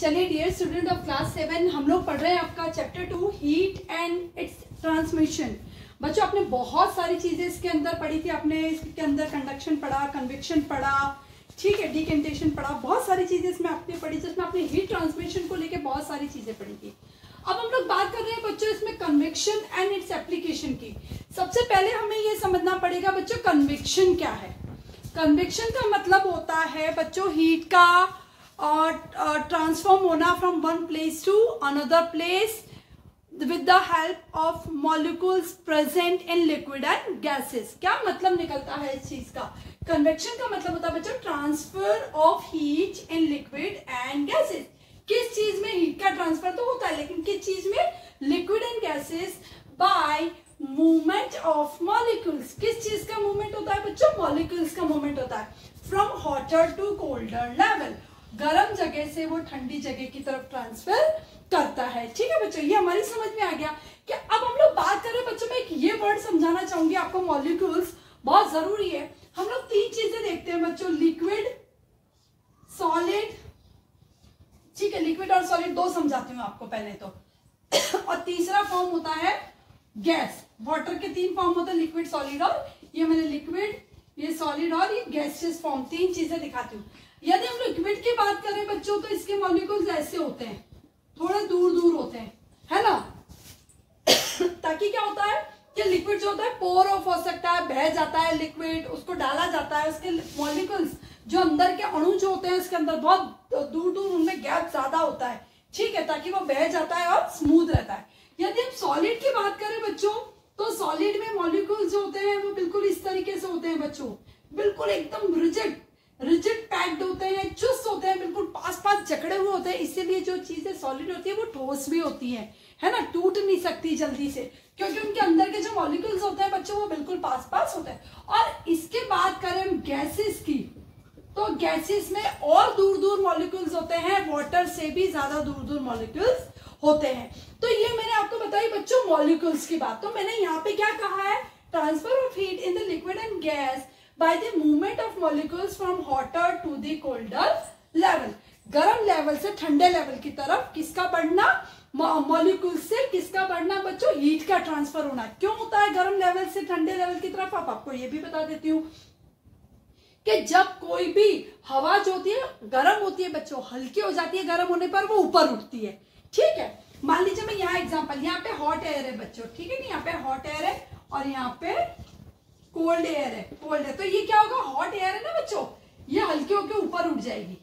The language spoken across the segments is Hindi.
चलिए डियर स्टूडेंट ऑफ क्लास 7, हम लोग पढ़ रहे हैं आपका chapter 2 heat and it's transmission. बच्चों आपने बहुत सारी चीजें इसके अंदर पढ़ी थी। आपने इसके अंदर कंडक्शन पढ़ा, कन्वेक्शन पढ़ा, ठीक है, डिकेंटेशन पढ़ा, बहुत सारी चीजें इसमें आपने पढ़ी, जिसमें आपने हीट ट्रांसमिशन को लेकर बहुत सारी चीजें पढ़ी थी। अब हम लोग बात कर रहे हैं बच्चों इसमें कन्वेक्शन एंड इट्स एप्लीकेशन की। सबसे पहले हमें ये समझना पड़ेगा बच्चों कन्वेक्शन क्या है। कन्वेक्शन का मतलब होता है बच्चों हीट का ट्रांसफॉर्म होना from one place to another place with the help of molecules present in liquid and gases. क्या मतलब निकलता है इस चीज का? कन्वेक्शन का मतलब होता है बच्चों transfer of heat in liquid and gases. किस चीज में हीट का ट्रांसफर तो होता है, लेकिन किस चीज में? Liquid and gases bye movement of molecules. किस चीज का मूवमेंट होता है बच्चों? मॉलिक्यूल्स का मूवमेंट होता है from hotter to colder level. गर्म जगह से वो ठंडी जगह की तरफ ट्रांसफर करता है। ठीक है बच्चों, ये हमारी समझ में आ गया कि अब हम लोग बात कर रहे हैं बच्चों में एक ये वर्ड समझाना चाहूंगी आपको, मॉलिक्यूल्स बहुत जरूरी है। हम लोग तीन चीजें देखते हैं बच्चों, लिक्विड, सॉलिड, ठीक है, लिक्विड और सॉलिड दो समझाती हूँ आपको पहले तो। और तीसरा फॉर्म होता है गैस। वाटर के तीन फॉर्म होते हैं, लिक्विड, सॉलिड और ये मैंने लिक्विड, ये सॉलिड और ये गैसियस फॉर्म, तीन चीजें दिखाती हूँ। यदि हम लिक्विड की बात करें बच्चों तो इसके मॉलिक्यूल्स ऐसे होते हैं, थोड़े दूर दूर होते हैं, है ना। ताकि क्या होता है कि लिक्विड जो होता है पोर ऑफ हो सकता है, बह जाता है लिक्विड, उसको डाला जाता है, उसके मॉलिक्यूल्स जो अंदर के अणु जो होते हैं उसके अंदर बहुत दूर दूर उनमें गैप ज्यादा होता है, ठीक है, ताकि वो बह जाता है और स्मूथ रहता है। यदि हम सॉलिड की बात करें बच्चों तो सॉलिड में मॉलिक्यूल्स जो होते हैं वो बिल्कुल इस तरीके से होते हैं बच्चों, बिल्कुल एकदम रिजिड पैक्ड होते हैं, चुस्त होते हैं, बिल्कुल पास पास जकड़े हुए होते हैं। इसीलिए जो चीजें सॉलिड होती है वो ठोस भी होती है ना, टूट नहीं सकती जल्दी से, क्योंकि उनके अंदर के जो मॉलिक्यूल्स होते हैं बच्चों वो बिल्कुल पास पास होते हैं। और इसके बात करें हम गैसेस की तो गैसेस में और दूर दूर मॉलिक्यूल्स होते हैं, वाटर से भी ज्यादा दूर दूर मॉलिक्यूल्स होते हैं। तो ये मैंने आपको बताई बच्चों मॉलिक्यूल्स की बात। तो मैंने यहाँ पे क्या कहा है? Transfer of heat in the liquid and gas by the movement of molecules from hotter to the colder level। गर्म लेवल से ठंडे लेवल की तरफ किसका बढ़ना? मॉलिक्यूल से किसका बढ़ना बच्चों? हीट का ट्रांसफर होना। क्यों होता है गर्म लेवल से ठंडे लेवल की तरफ? अब आपको ये भी बता देती हूँ कि जब कोई भी हवा जो होती है गर्म होती है बच्चों, हल्की हो जाती है गर्म होने पर, वो ऊपर उठती है, ठीक है। मान लीजिए मैं यहाँ एग्जाम्पल, यहाँ पे हॉट एयर है बच्चों, ठीक है, यहाँ पे हॉट एयर है और यहाँ पे कोल्ड एयर है, कोल्ड है। तो ये क्या होगा? हॉट एयर है ना बच्चों, ये हल्की होके ऊपर उठ जाएगी,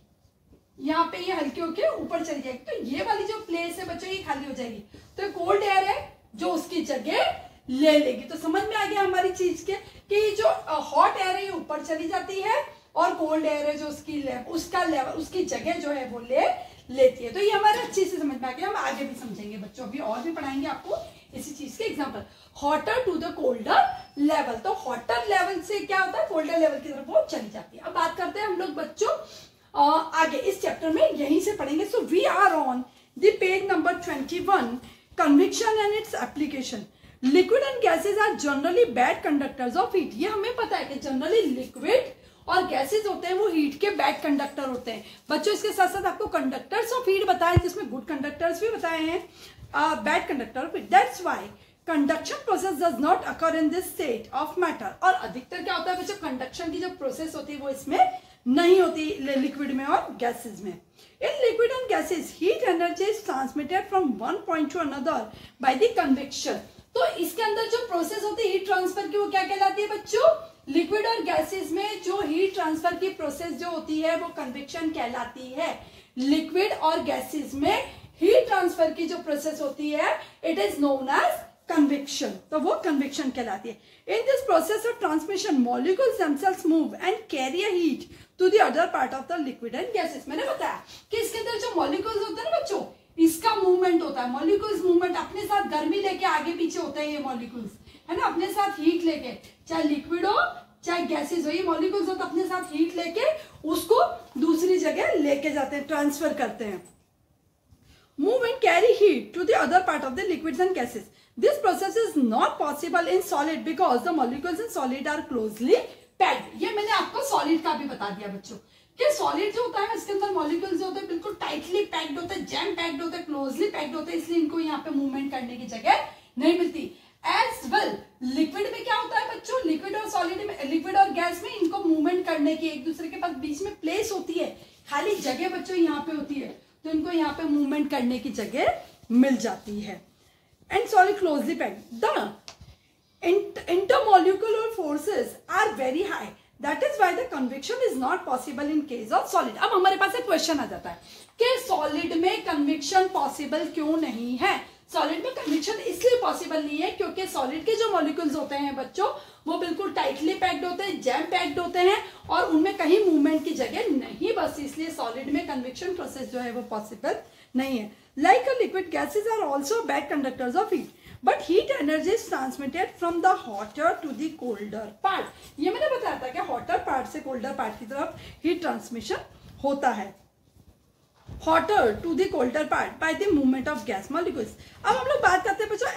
यहाँ पे ये हल्की होके ऊपर चली जाएगी, तो ये वाली जो प्लेस है बच्चों ये खाली हो जाएगी। तो कोल्ड एयर है जो उसकी जगह ले लेगी। तो समझ में आ गया हमारी चीज के कि जो हॉट एयर है ये ऊपर चली जाती है और कोल्ड एयर है जो उसका लेवल उसकी जगह जो है वो ले लेती है। तो ये हमारे अच्छे से समझ में आ गया। हम आगे भी समझेंगे बच्चों, अभी और भी पढ़ाएंगे आपको इसी चीज के example. Hotter to the colder level, तो हॉटर लेवल से क्या होता है? कोल्डर लेवल की तरफ वो चली जाती है। अब बात करते हैं हम लोग बच्चों आगे इस चैप्टर में यहीं से पढ़ेंगे। So we are on the page number 21, convection and its application. Liquid and gases are generally bad conductors of heat. ये हमें पता है कि जनरली लिक्विड और गैसेस होते हैं वो हीट के बैड कंडक्टर होते हैं बच्चों। इसके साथ साथ आपको कंडक्टर्स ऑफ हीट बताए, जिसमें गुड कंडक्टर्स भी बताए हैं, bad conductor of heat. That's why conduction process does not occur in this state of matter. और अधिकतर क्या होता है बच्चों? कंडक्शन की जो प्रोसेस होती है वो इसमें नहीं होती, लिक्विड में और गैसेज में। इन liquid and gases heat energy is transmitted from one point two another by the convection. तो इसके अंदर जो प्रोसेस होती है हीट ट्रांसफर की वो क्या कहलाती है बच्चों? लिक्विड और गैसेस में जो हीट ट्रांसफर की प्रोसेस जो होती है वो कन्वेक्शन कहलाती है। लिक्विड और गैसेस में हीट ट्रांसफर की जो प्रोसेस होती है it is known as convection, तो वो कन्वेक्शन कहलाती है। In this process of transmission molecules themselves move and carry heat to the other part of the liquid and gases. मैंने बताया कि इसके अंदर जो मॉलिक्यूल्स होते हैं ना बच्चों, इसका मूवमेंट होता है। मॉलिक्यूल्स मूवमेंट अपने साथ गर्मी लेके आगे पीछे होते हैं, ये मॉलिक्यूल्स है ना, अपने साथ हीट लेके, चाहे लिक्विड हो चाहे गैसेस हो, ये मॉलिक्यूल्स होते अपने साथ हीट लेके उसको दूसरी जगह लेके जाते हैं, ट्रांसफर करते हैं। Move and carry heat to the other part of the liquids and gases. This process is not possible in solid because the molecules in solid are closely packed. ये मैंने आपको solid का भी बता दिया बच्चों कि सॉलिड जो होता है इसके अंदर मॉलिक्यूल्स जो होते हैं बिल्कुल टाइटली पैक्ड होते हैं, जैम पैक्ड होते हैं, क्लोजली पैक्ड होते हैं, इसलिए इनको यहाँ पे मूवमेंट करने की जगह नहीं मिलती। एज वेल लिक्विड में क्या होता है बच्चों, लिक्विड और सॉलिड में, लिक्विड और गैस में इनको मूवमेंट करने की एक दूसरे के पास बीच में प्लेस होती है, खाली जगह बच्चों यहाँ पे होती है, तो इनको यहाँ पे मूवमेंट करने की जगह मिल जाती है। And solid closely packed, the intermolecular forces are very high, that is why the convection is not possible in case of solid। अब हमारे पास एक क्वेश्चन आ जाता है कि सॉलिड में कन्विक्शन पॉसिबल क्यों नहीं है। सॉलिड में कन्विक्शन इसलिए पॉसिबल नहीं है क्योंकि सॉलिड के जो मॉलिक्यूल्स होते हैं बच्चों वो बिल्कुल टाइटली पैक्ड होते हैं, जैम पैक्ड होते हैं और उनमें कहीं मूवमेंट की जगह नहीं, बस इसलिए सॉलिड में कन्विक्शन प्रोसेस जो है वो पॉसिबल नहीं है। Like a liquid gases are also bad conductors of heat, but heat energy is transmitted from the hotter to the colder part. ये मैंने बताया था कि हॉटर पार्ट से कोल्डर पार्ट की तरफ हीट ट्रांसमिशन होता है, hotter to the colder part by the movement of gas molecules. अब हम लोग बात करते हैं बच्चों